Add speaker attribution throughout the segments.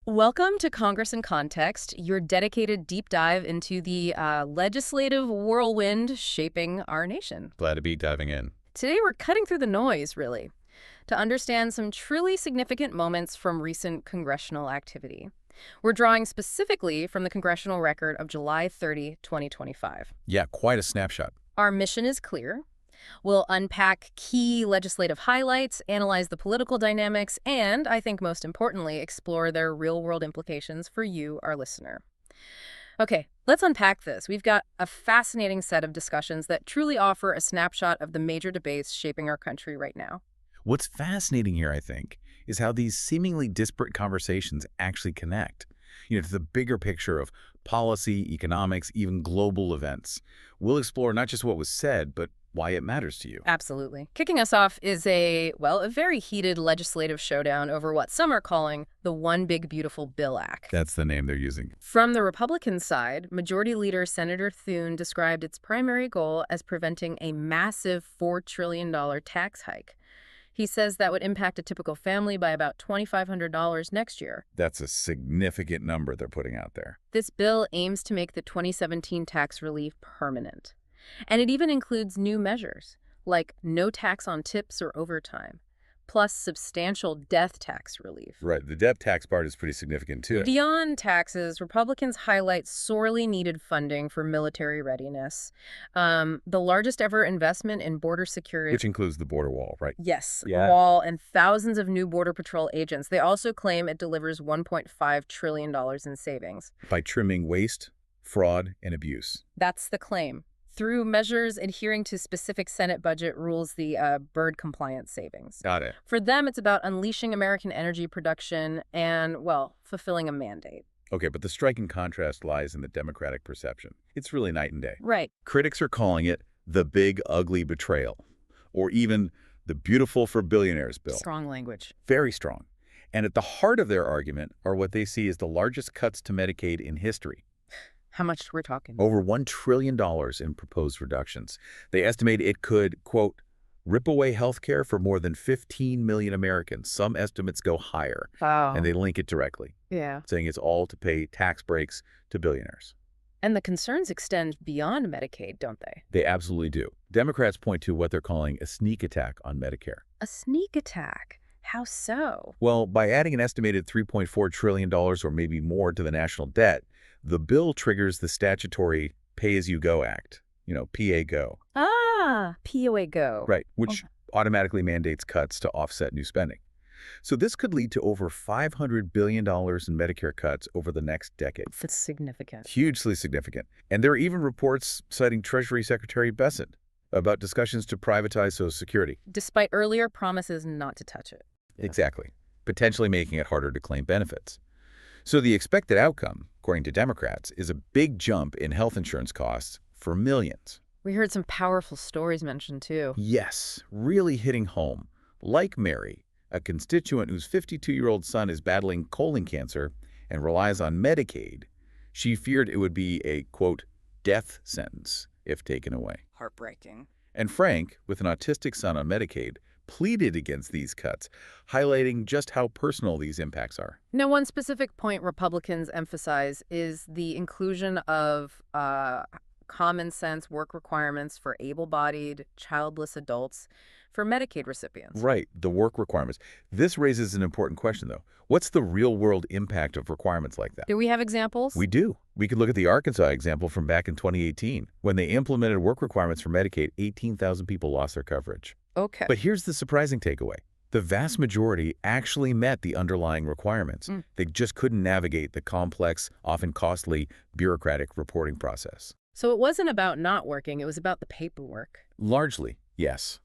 Speaker 1: Welcome to Congress in Context, your dedicated deep dive into the legislative whirlwind shaping our nation.
Speaker 2: Glad to be diving in.
Speaker 1: Today we're cutting through the noise, really, to understand some truly significant moments from recent congressional activity. We're drawing specifically from the Congressional Record of July 30, 2025.
Speaker 2: Yeah, quite a snapshot.
Speaker 1: Our mission is clear. We'll unpack key legislative highlights, analyze the political dynamics, and, I think most importantly, explore their real-world implications for you, our listener. Okay, let's unpack this. We've got a fascinating set of discussions that truly offer a snapshot of the major debates shaping our country right now.
Speaker 2: What's fascinating here, I think, is how these seemingly disparate conversations actually connect, to the bigger picture of policy, economics, even global events. We'll explore not just what was said, but why it matters to you.
Speaker 1: Absolutely. Kicking us off is a very heated legislative showdown over what some are calling the One Big Beautiful Bill Act.
Speaker 2: That's the name they're using.
Speaker 1: From the Republican side, Majority Leader Senator Thune described its primary goal as preventing a massive $4 trillion tax hike. He says that would impact a typical family by about $2,500 next year.
Speaker 2: That's a significant number they're putting out there.
Speaker 1: This bill aims to make the 2017 tax relief permanent. And it even includes new measures, like no tax on tips or overtime, plus substantial death tax relief.
Speaker 2: Right, the death tax part is pretty significant, too.
Speaker 1: Beyond taxes, Republicans highlight sorely needed funding for military readiness, the largest ever investment in border security.
Speaker 2: Which includes the border wall, right?
Speaker 1: Yes,
Speaker 2: Yeah.
Speaker 1: wall and thousands of new Border Patrol agents. They also claim it delivers $1.5 trillion in savings.
Speaker 2: By trimming waste, fraud, and abuse.
Speaker 1: That's the claim. Through measures adhering to specific Senate budget rules, the bird compliance savings.
Speaker 2: Got it.
Speaker 1: For them, it's about unleashing American energy production and, fulfilling a mandate.
Speaker 2: Okay, but the striking contrast lies in the Democratic perception. It's really night and day.
Speaker 1: Right.
Speaker 2: Critics are calling it the big, ugly betrayal, or even the beautiful for billionaires bill.
Speaker 1: Strong language.
Speaker 2: Very strong. And at the heart of their argument are what they see as the largest cuts to Medicaid in history.
Speaker 1: How much we're talking?
Speaker 2: Over $1 trillion in proposed reductions. They estimate it could, quote, rip away health care for more than 15 million Americans. Some estimates go higher.
Speaker 1: Wow.
Speaker 2: And they link it directly,
Speaker 1: Yeah.
Speaker 2: saying it's all to pay tax breaks to billionaires.
Speaker 1: And the concerns extend beyond Medicaid, don't they?
Speaker 2: They absolutely do. Democrats point to what they're calling a sneak attack on Medicare.
Speaker 1: A sneak attack? How so?
Speaker 2: Well, by adding an estimated $3.4 trillion or maybe more to the national debt, the bill triggers the statutory Pay-As-You-Go Act, PA-GO.
Speaker 1: Ah, POA Go.
Speaker 2: Right, which automatically mandates cuts to offset new spending. So this could lead to over $500 billion in Medicare cuts over the next decade.
Speaker 1: That's significant.
Speaker 2: Hugely significant. And there are even reports citing Treasury Secretary Bessent about discussions to privatize Social Security.
Speaker 1: Despite earlier promises not to touch it.
Speaker 2: Exactly. Potentially making it harder to claim benefits. So the expected outcome, according to Democrats, is a big jump in health insurance costs for millions.
Speaker 1: We heard some powerful stories mentioned, too.
Speaker 2: Yes, really hitting home. Like Mary, a constituent whose 52-year-old son is battling colon cancer and relies on Medicaid, she feared it would be a, quote, death sentence if taken away.
Speaker 1: Heartbreaking.
Speaker 2: And Frank, with an autistic son on Medicaid, pleaded against these cuts, highlighting just how personal these impacts are.
Speaker 1: Now, one specific point Republicans emphasize is the inclusion of common sense work requirements for able-bodied, childless adults for Medicaid recipients.
Speaker 2: Right, the work requirements. This raises an important question, though. What's the real-world impact of requirements like that?
Speaker 1: Do we have examples?
Speaker 2: We do. We could look at the Arkansas example from back in 2018. When they implemented work requirements for Medicaid, 18,000 people lost their coverage.
Speaker 1: Okay.
Speaker 2: But here's the surprising takeaway. The vast majority actually met the underlying requirements. They just couldn't navigate the complex, often costly, bureaucratic reporting process.
Speaker 1: So it wasn't about not working, it was about the paperwork.
Speaker 2: Largely, yes.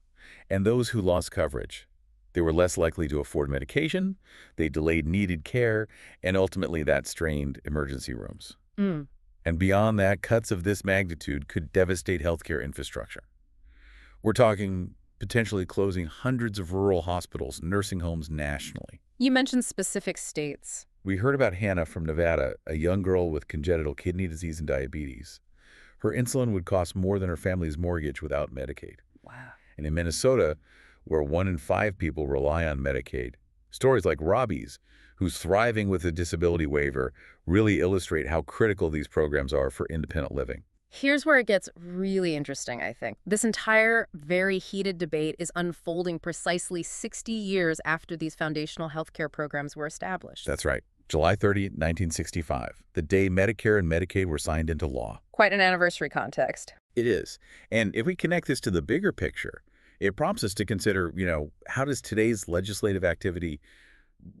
Speaker 2: And those who lost coverage, they were less likely to afford medication, they delayed needed care, and ultimately that strained emergency rooms. And beyond that, cuts of this magnitude could devastate healthcare infrastructure. We're talking potentially closing hundreds of rural hospitals, nursing homes nationally.
Speaker 1: You mentioned specific states.
Speaker 2: We heard about Hannah from Nevada, a young girl with congenital kidney disease and diabetes. Her insulin would cost more than her family's mortgage without Medicaid.
Speaker 1: Wow.
Speaker 2: And in Minnesota, where 1 in 5 people rely on Medicaid, stories like Robbie's, who's thriving with a disability waiver really illustrate how critical these programs are for independent living.
Speaker 1: Here's where it gets really interesting, I think. This entire very heated debate is unfolding precisely 60 years after these foundational healthcare programs were established.
Speaker 2: That's right. July 30, 1965, the day Medicare and Medicaid were signed into law.
Speaker 1: Quite an anniversary context.
Speaker 2: It is. And if we connect this to the bigger picture, it prompts us to consider, how does today's legislative activity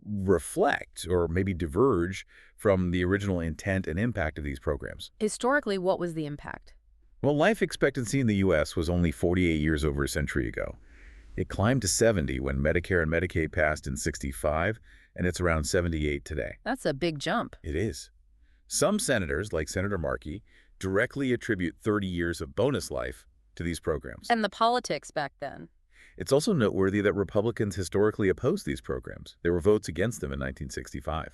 Speaker 2: reflect or maybe diverge from the original intent and impact of these programs?
Speaker 1: Historically, what was the impact?
Speaker 2: Well, life expectancy in the U.S. was only 48 years over a century ago. It climbed to 70 when Medicare and Medicaid passed in 65, and it's around 78 today.
Speaker 1: That's a big jump.
Speaker 2: It is. Some senators, like Senator Markey, directly attribute 30 years of bonus life to these programs.
Speaker 1: And the politics back then.
Speaker 2: It's also noteworthy that Republicans historically opposed these programs. There were votes against them in 1965.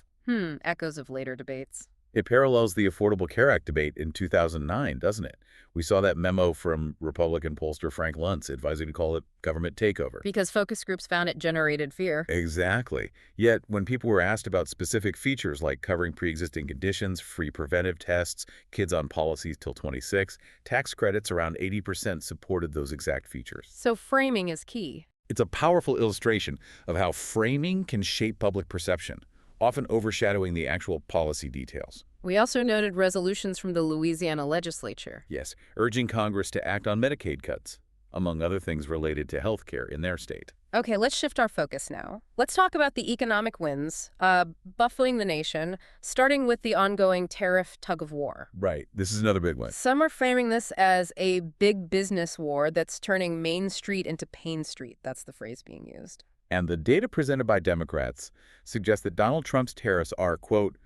Speaker 1: Echoes of later debates.
Speaker 2: It parallels the Affordable Care Act debate in 2009, doesn't it? We saw that memo from Republican pollster Frank Luntz advising to call it government takeover.
Speaker 1: Because focus groups found it generated fear.
Speaker 2: Exactly. Yet, when people were asked about specific features like covering pre-existing conditions, free preventive tests, kids on policies till 26, tax credits, around 80% supported those exact features.
Speaker 1: So framing is key.
Speaker 2: It's a powerful illustration of how framing can shape public perception, often overshadowing the actual policy details.
Speaker 1: We also noted resolutions from the Louisiana legislature.
Speaker 2: Yes, urging Congress to act on Medicaid cuts, among other things related to health care in their state.
Speaker 1: Okay, let's shift our focus now. Let's talk about the economic wins, buffeting the nation, starting with the ongoing tariff tug-of-war.
Speaker 2: Right. This is another big one.
Speaker 1: Some are framing this as a big business war that's turning Main Street into Pain Street. That's the phrase being used.
Speaker 2: And the data presented by Democrats suggests that Donald Trump's tariffs are, quote,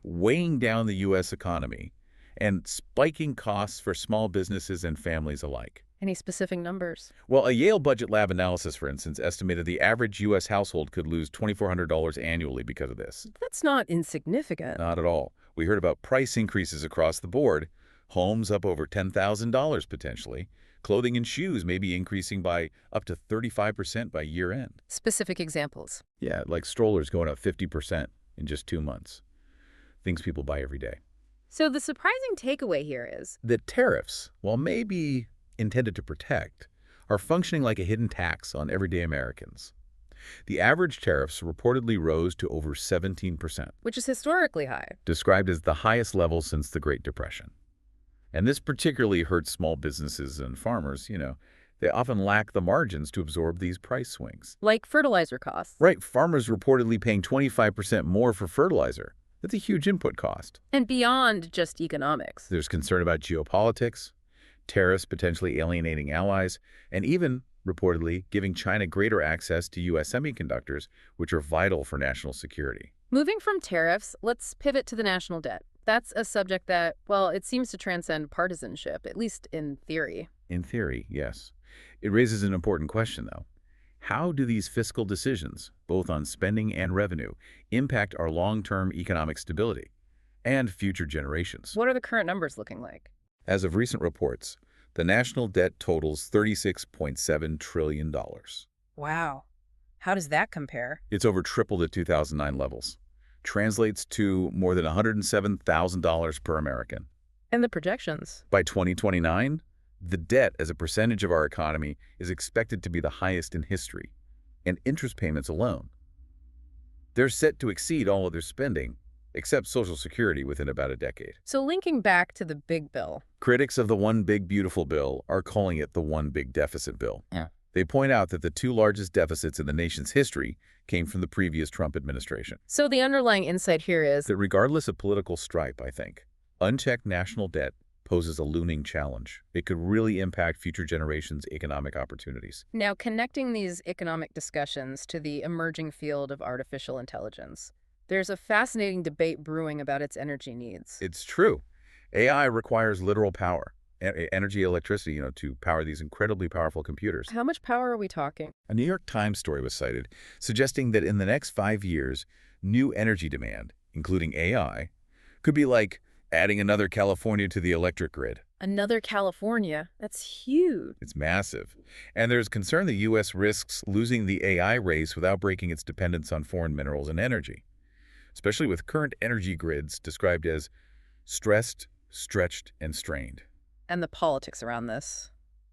Speaker 2: weighing down the U.S. economy and spiking costs for small businesses and families alike.
Speaker 1: Any specific numbers?
Speaker 2: Well, a Yale Budget Lab analysis, for instance, estimated the average U.S. household could lose $2,400 annually because of this.
Speaker 1: That's not insignificant.
Speaker 2: Not at all. We heard about price increases across the board. Homes up over $10,000 potentially. Clothing and shoes may be increasing by up to 35% by year end.
Speaker 1: Specific examples?
Speaker 2: Yeah, like strollers going up 50% in just 2 months. Things people buy every day.
Speaker 1: So the surprising takeaway here is
Speaker 2: that tariffs, while maybe intended to protect, are functioning like a hidden tax on everyday Americans. The average tariffs reportedly rose to over 17%,
Speaker 1: which is historically high,
Speaker 2: described as the highest level since the Great Depression. And this particularly hurts small businesses and farmers. They often lack the margins to absorb these price swings.
Speaker 1: Like fertilizer costs.
Speaker 2: Right, farmers reportedly paying 25% more for fertilizer. That's a huge input cost.
Speaker 1: And beyond just economics.
Speaker 2: There's concern about geopolitics, tariffs potentially alienating allies, and even, reportedly, giving China greater access to U.S. semiconductors, which are vital for national security.
Speaker 1: Moving from tariffs, let's pivot to the national debt. That's a subject that, well, it seems to transcend partisanship, at least in theory.
Speaker 2: In theory, yes. It raises an important question, though. How do these fiscal decisions, both on spending and revenue, impact our long-term economic stability and future generations?
Speaker 1: What are the current numbers looking like?
Speaker 2: As of recent reports, the national debt totals $36.7 trillion.
Speaker 1: Wow. How does that compare?
Speaker 2: It's over triple the 2009 levels. Translates to more than $107,000 per American.
Speaker 1: And the projections?
Speaker 2: By 2029, the debt as a percentage of our economy is expected to be the highest in history, and interest payments alone. They're set to exceed all other spending, except Social Security, within about a decade.
Speaker 1: So linking back to the big bill.
Speaker 2: Critics of the One Big Beautiful Bill are calling it the One Big Deficit Bill.
Speaker 1: Yeah.
Speaker 2: They point out that the two largest deficits in the nation's history came from the previous Trump administration.
Speaker 1: So the underlying insight here is
Speaker 2: that regardless of political stripe, I think, unchecked national debt poses a looming challenge. It could really impact future generations' economic opportunities.
Speaker 1: Now, connecting these economic discussions to the emerging field of artificial intelligence, there's a fascinating debate brewing about its energy needs.
Speaker 2: It's true. AI requires literal power, energy, electricity, to power these incredibly powerful computers.
Speaker 1: How much power are we talking?
Speaker 2: A New York Times story was cited suggesting that in the next 5 years, new energy demand, including AI, could be like adding another California to the electric grid.
Speaker 1: Another California? That's huge.
Speaker 2: It's massive. And there's concern the U.S. risks losing the AI race without breaking its dependence on foreign minerals and energy. especially with current energy grids described as stressed, stretched, and strained.
Speaker 1: And the politics around this.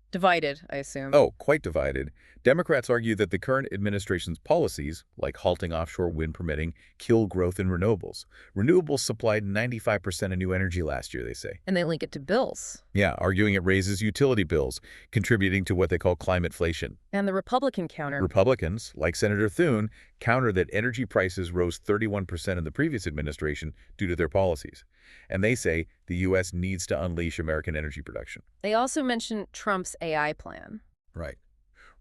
Speaker 1: Divided, I assume.
Speaker 2: Oh, quite divided. Democrats argue that the current administration's policies, like halting offshore wind permitting, kill growth in renewables. Renewables supplied 95% of new energy last year, they say.
Speaker 1: And they link it to bills.
Speaker 2: Yeah, arguing it raises utility bills, contributing to what they call climateflation.
Speaker 1: And the Republican counter.
Speaker 2: Republicans, like Senator Thune, counter that energy prices rose 31% in the previous administration due to their policies. And they say the U.S. needs to unleash American energy production.
Speaker 1: They also mention Trump's AI plan.
Speaker 2: Right.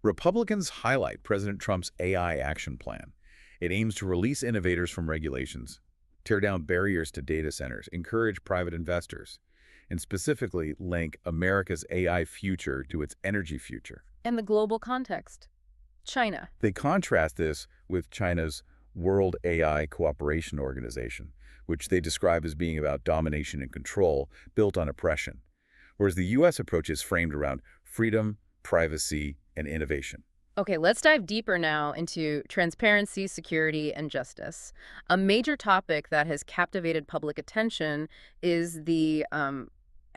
Speaker 2: Republicans highlight President Trump's AI action plan. It aims to release innovators from regulations, tear down barriers to data centers, encourage private investors, and specifically link America's AI future to its energy future.
Speaker 1: And the global context. China.
Speaker 2: They contrast this with China's World AI Cooperation Organization, which they describe as being about domination and control built on oppression, whereas the U.S. approach is framed around freedom, privacy, and innovation.
Speaker 1: Okay, let's dive deeper now into transparency, security, and justice. A major topic that has captivated public attention is the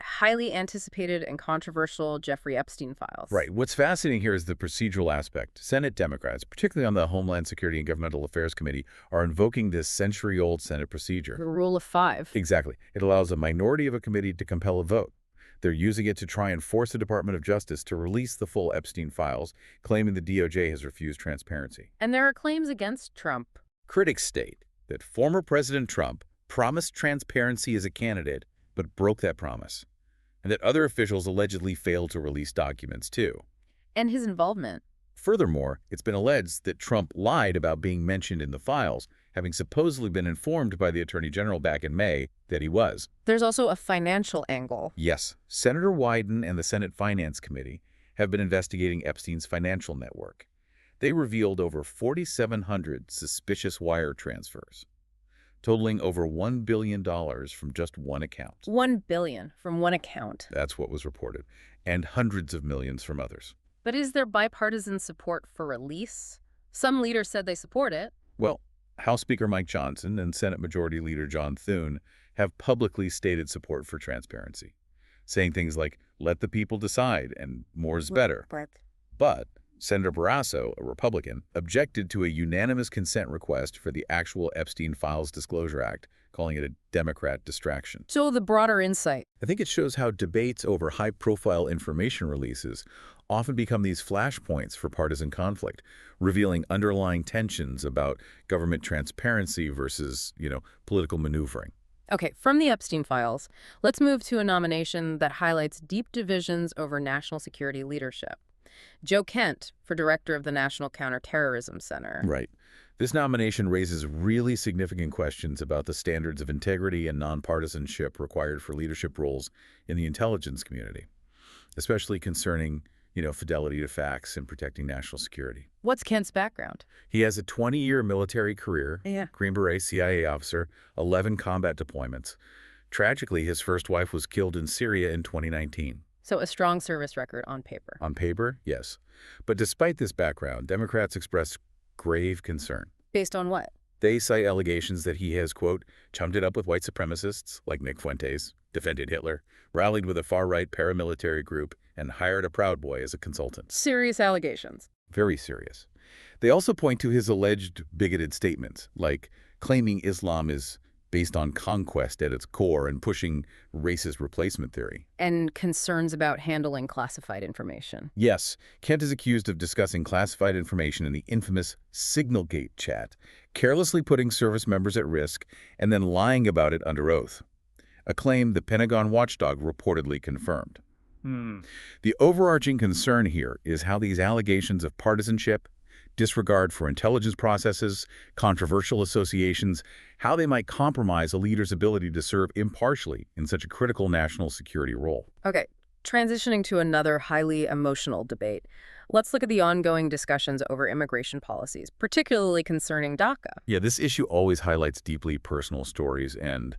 Speaker 1: highly anticipated and controversial Jeffrey Epstein files.
Speaker 2: Right. What's fascinating here is the procedural aspect. Senate Democrats, particularly on the Homeland Security and Governmental Affairs Committee, are invoking this century-old Senate procedure.
Speaker 1: The rule of five.
Speaker 2: Exactly. It allows a minority of a committee to compel a vote. They're using it to try and force the Department of Justice to release the full Epstein files, claiming the DOJ has refused transparency.
Speaker 1: And there are claims against Trump.
Speaker 2: Critics state that former President Trump promised transparency as a candidate, but broke that promise, and that other officials allegedly failed to release documents, too.
Speaker 1: And his involvement.
Speaker 2: Furthermore, it's been alleged that Trump lied about being mentioned in the files, having supposedly been informed by the Attorney General back in May that he was.
Speaker 1: There's also a financial angle.
Speaker 2: Yes, Senator Wyden and the Senate Finance Committee have been investigating Epstein's financial network. They revealed over 4,700 suspicious wire transfers, totaling over $1 billion from just one account.
Speaker 1: $1 billion from one account.
Speaker 2: That's what was reported, and hundreds of millions from others.
Speaker 1: But is there bipartisan support for release? Some leaders said they support it.
Speaker 2: Well, House Speaker Mike Johnson and Senate Majority Leader John Thune have publicly stated support for transparency, saying things like, let the people decide, and more's better. But Senator Barrasso, a Republican, objected to a unanimous consent request for the actual Epstein Files Disclosure Act, calling it a Democrat distraction.
Speaker 1: So the broader insight.
Speaker 2: I think it shows how debates over high-profile information releases often become these flashpoints for partisan conflict, revealing underlying tensions about government transparency versus, political maneuvering.
Speaker 1: Okay, from the Epstein files, let's move to a nomination that highlights deep divisions over national security leadership. Joe Kent for director of the National Counterterrorism Center.
Speaker 2: Right. This nomination raises really significant questions about the standards of integrity and nonpartisanship required for leadership roles in the intelligence community, especially concerning, fidelity to facts and protecting national security.
Speaker 1: What's Kent's background?
Speaker 2: He has a 20-year military career,
Speaker 1: Yeah.
Speaker 2: Green Beret CIA officer, 11 combat deployments. Tragically, his first wife was killed in Syria in 2019.
Speaker 1: So a strong service record on paper.
Speaker 2: On paper, yes. But despite this background, Democrats expressed grave concern.
Speaker 1: Based on what?
Speaker 2: They cite allegations that he has, quote, chummed it up with white supremacists like Nick Fuentes, defended Hitler, rallied with a far-right paramilitary group, and hired a Proud Boy as a consultant.
Speaker 1: Serious allegations.
Speaker 2: Very serious. They also point to his alleged bigoted statements, like claiming Islam is based on conquest at its core and pushing racist replacement theory.
Speaker 1: And concerns about handling classified information.
Speaker 2: Yes, Kent is accused of discussing classified information in the infamous Signalgate chat, carelessly putting service members at risk and then lying about it under oath, a claim the Pentagon watchdog reportedly confirmed. The overarching concern here is how these allegations of partisanship, disregard for intelligence processes, controversial associations, how they might compromise a leader's ability to serve impartially in such a critical national security role.
Speaker 1: Okay, transitioning to another highly emotional debate. Let's look at the ongoing discussions over immigration policies, particularly concerning DACA.
Speaker 2: Yeah, this issue always highlights deeply personal stories and,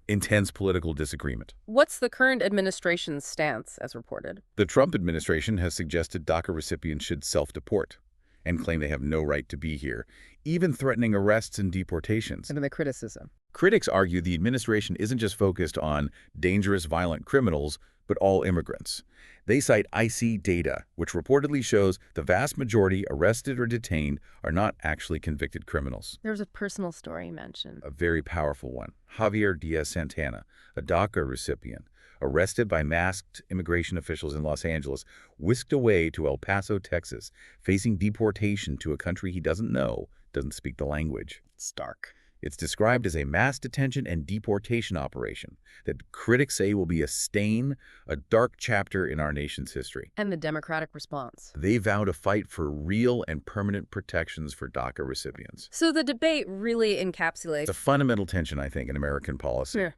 Speaker 2: intense political disagreement.
Speaker 1: What's the current administration's stance, as reported?
Speaker 2: The Trump administration has suggested DACA recipients should self-deport, and claim they have no right to be here, even threatening arrests and deportations.
Speaker 1: And then the criticism.
Speaker 2: Critics argue the administration isn't just focused on dangerous, violent criminals, but all immigrants. They cite IC data, which reportedly shows the vast majority arrested or detained are not actually convicted criminals.
Speaker 1: There's a personal story mentioned.
Speaker 2: A very powerful one. Javier Diaz-Santana, a DACA recipient, arrested by masked immigration officials in Los Angeles, whisked away to El Paso, Texas, facing deportation to a country he doesn't know, doesn't speak the language.
Speaker 1: Stark.
Speaker 2: It's described as a mass detention and deportation operation that critics say will be a stain, a dark chapter in our nation's history.
Speaker 1: And the Democratic response.
Speaker 2: They vow to fight for real and permanent protections for DACA recipients.
Speaker 1: So the debate really encapsulates
Speaker 2: It's a fundamental tension, I think, in American policy.
Speaker 1: Yeah.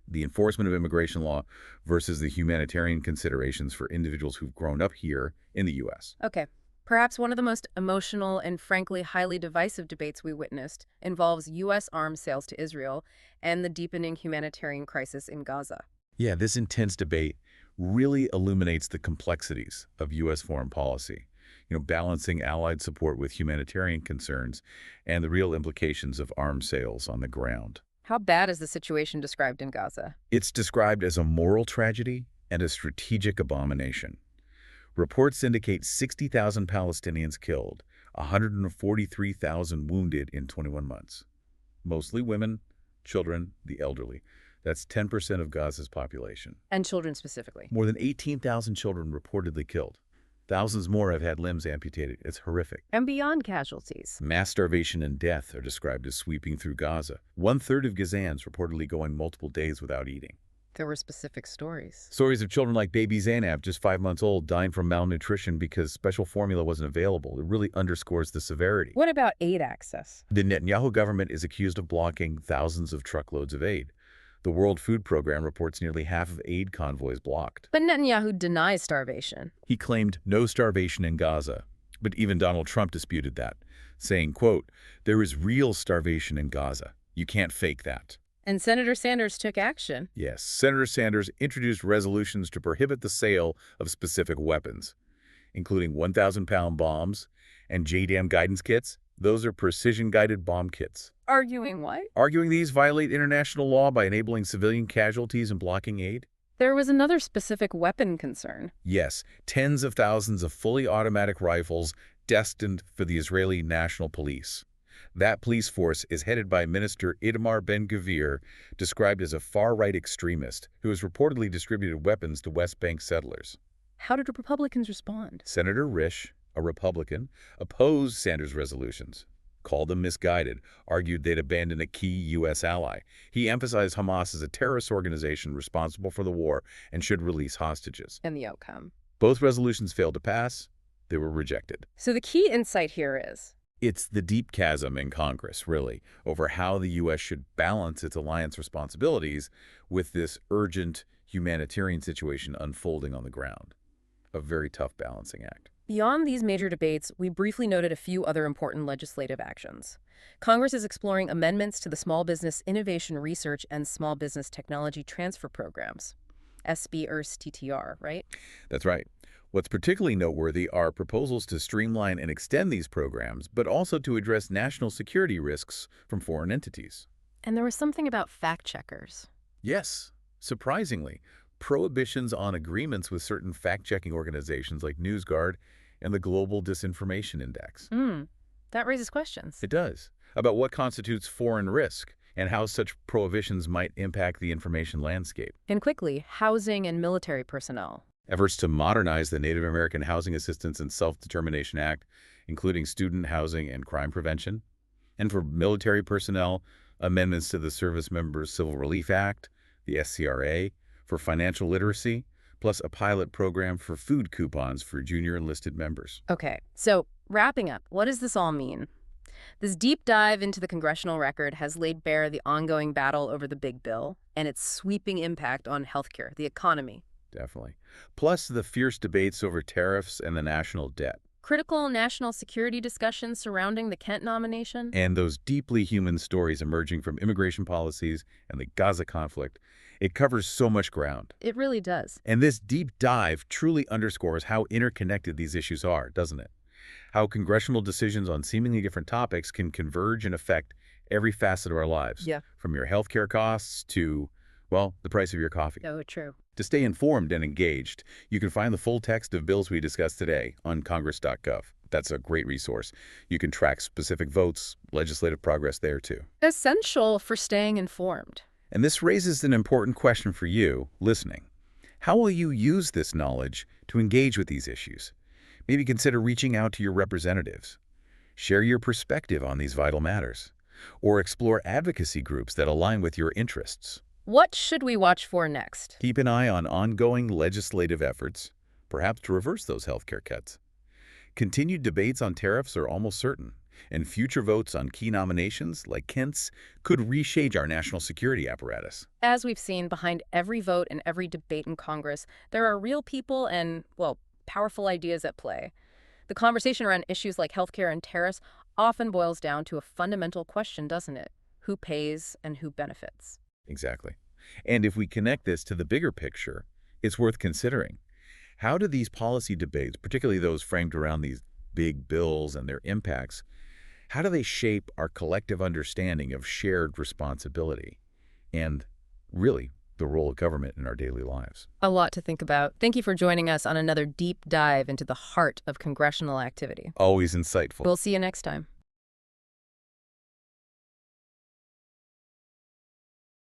Speaker 2: The enforcement of immigration law versus the humanitarian considerations for individuals who've grown up here in the U.S.
Speaker 1: Okay. Perhaps one of the most emotional and frankly highly divisive debates we witnessed involves U.S. arms sales to Israel and the deepening humanitarian crisis in Gaza.
Speaker 2: Yeah, this intense debate really illuminates the complexities of U.S. foreign policy, balancing allied support with humanitarian concerns and the real implications of arms sales on the ground.
Speaker 1: How bad is the situation described in Gaza?
Speaker 2: It's described as a moral tragedy and a strategic abomination. Reports indicate 60,000 Palestinians killed, 143,000 wounded in 21 months. Mostly women, children, the elderly. That's 10% of Gaza's population.
Speaker 1: And children specifically.
Speaker 2: More than 18,000 children reportedly killed. Thousands more have had limbs amputated. It's horrific.
Speaker 1: And beyond casualties.
Speaker 2: Mass starvation and death are described as sweeping through Gaza. 1/3 of Gazans reportedly going multiple days without eating.
Speaker 1: There were specific stories.
Speaker 2: Stories of children like baby Zainab, just 5 months old, dying from malnutrition because special formula wasn't available. It really underscores the severity.
Speaker 1: What about aid access?
Speaker 2: The Netanyahu government is accused of blocking thousands of truckloads of aid. The World Food Program reports nearly half of aid convoys blocked.
Speaker 1: But Netanyahu denies starvation.
Speaker 2: He claimed no starvation in Gaza, but even Donald Trump disputed that, saying, quote, "There is real starvation in Gaza. You can't fake that."
Speaker 1: And Senator Sanders took action.
Speaker 2: Yes, Senator Sanders introduced resolutions to prohibit the sale of specific weapons, including 1,000-pound bombs and JDAM guidance kits. Those are precision-guided bomb kits.
Speaker 1: Arguing what?
Speaker 2: Arguing these violate international law by enabling civilian casualties and blocking aid.
Speaker 1: There was another specific weapon concern.
Speaker 2: Yes, tens of thousands of fully automatic rifles destined for the Israeli National Police. That police force is headed by Minister Itamar Ben-Gvir, described as a far-right extremist who has reportedly distributed weapons to West Bank settlers.
Speaker 1: How did Republicans respond?
Speaker 2: Senator Risch, a Republican, opposed Sanders' resolutions, called them misguided, argued they'd abandon a key U.S. ally. He emphasized Hamas as a terrorist organization responsible for the war and should release hostages.
Speaker 1: And the outcome?
Speaker 2: Both resolutions failed to pass. They were rejected.
Speaker 1: So the key insight here is?
Speaker 2: It's the deep chasm in Congress, really, over how the U.S. should balance its alliance responsibilities with this urgent humanitarian situation unfolding on the ground. A very tough balancing act.
Speaker 1: Beyond these major debates, we briefly noted a few other important legislative actions. Congress is exploring amendments to the Small Business Innovation Research and Small Business Technology Transfer Programs, SB-IRS-TTR, right?
Speaker 2: That's right. What's particularly noteworthy are proposals to streamline and extend these programs, but also to address national security risks from foreign entities.
Speaker 1: And there was something about fact-checkers.
Speaker 2: Yes, surprisingly, prohibitions on agreements with certain fact-checking organizations like NewsGuard and the Global Disinformation Index.
Speaker 1: That raises questions.
Speaker 2: It does, about what constitutes foreign risk and how such prohibitions might impact the information landscape.
Speaker 1: And quickly, housing and military personnel.
Speaker 2: Efforts to modernize the Native American Housing Assistance and Self-Determination Act, including student housing and crime prevention. And for military personnel, amendments to the Service Members Civil Relief Act, the SCRA, for financial literacy, plus a pilot program for food coupons for junior enlisted members.
Speaker 1: Okay, so wrapping up, what does this all mean? This deep dive into the Congressional Record has laid bare the ongoing battle over the big bill and its sweeping impact on healthcare, the economy.
Speaker 2: Definitely. Plus the fierce debates over tariffs and the national debt.
Speaker 1: Critical national security discussions surrounding the Kent nomination.
Speaker 2: And those deeply human stories emerging from immigration policies and the Gaza conflict. It covers so much ground.
Speaker 1: It really does.
Speaker 2: And this deep dive truly underscores how interconnected these issues are, doesn't it? How congressional decisions on seemingly different topics can converge and affect every facet of our lives,
Speaker 1: Yeah.
Speaker 2: from your healthcare costs to, well, the price of your coffee.
Speaker 1: Oh, true.
Speaker 2: To stay informed and engaged, you can find the full text of bills we discussed today on congress.gov. That's a great resource. You can track specific votes, legislative progress there too.
Speaker 1: Essential for staying informed.
Speaker 2: And this raises an important question for you, listening. How will you use this knowledge to engage with these issues? Maybe consider reaching out to your representatives. Share your perspective on these vital matters. Or explore advocacy groups that align with your interests.
Speaker 1: What should we watch for next?
Speaker 2: Keep an eye on ongoing legislative efforts, perhaps to reverse those healthcare cuts. Continued debates on tariffs are almost certain, and future votes on key nominations, like Kent's, could reshape our national security apparatus.
Speaker 1: As we've seen, behind every vote and every debate in Congress, there are real people and, well, powerful ideas at play. The conversation around issues like healthcare and tariffs often boils down to a fundamental question, doesn't it? Who pays and who benefits?
Speaker 2: Exactly. And if we connect this to the bigger picture, it's worth considering. How do these policy debates, particularly those framed around these big bills and their impacts, how do they shape our collective understanding of shared responsibility and, really, the role of government in our daily lives?
Speaker 1: A lot to think about. Thank you for joining us on another deep dive into the heart of congressional activity.
Speaker 2: Always insightful.
Speaker 1: We'll see you next time.